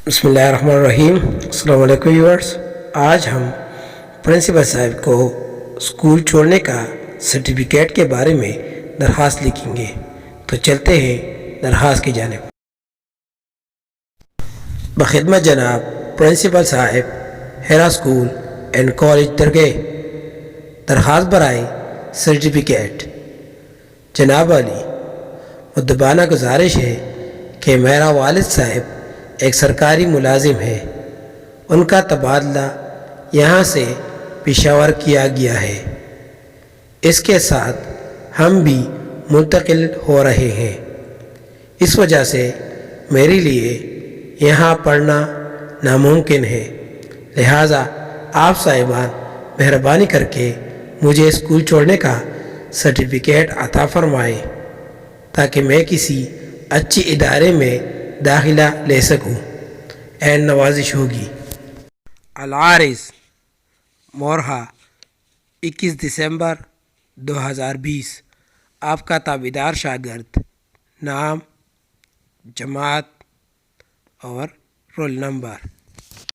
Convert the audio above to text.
بسم اللہ الرحمن الرحیم۔ السلام علیکم ویورز۔ آج ہم پرنسپل صاحب کو اسکول چھوڑنے کا سرٹیفکیٹ کے بارے میں درخواست لکھیں گے، تو چلتے ہیں درخواست کی جانب۔ بخدمت جناب پرنسپل صاحب، ہیرا اسکول اینڈ کالج درگاہ، درخواست برائے سرٹیفکیٹ۔ جناب علی، مدبانہ گزارش ہے کہ میرا والد صاحب ایک سرکاری ملازم ہے، ان کا تبادلہ یہاں سے پشاور کیا گیا ہے، اس کے ساتھ ہم بھی منتقل ہو رہے ہیں۔ اس وجہ سے میرے لیے یہاں پڑھنا ناممکن ہے، لہٰذا آپ صاحبان مہربانی کر کے مجھے اسکول چھوڑنے کا سرٹیفکیٹ عطا فرمائیں تاکہ میں کسی اچھی ادارے میں داخلہ لے سکوں۔ این نوازش ہوگی۔ العارض، مورحہ، 21 دسمبر 2020۔ آپ کا تابعدار شاگرد، نام، جماعت اور رول نمبر۔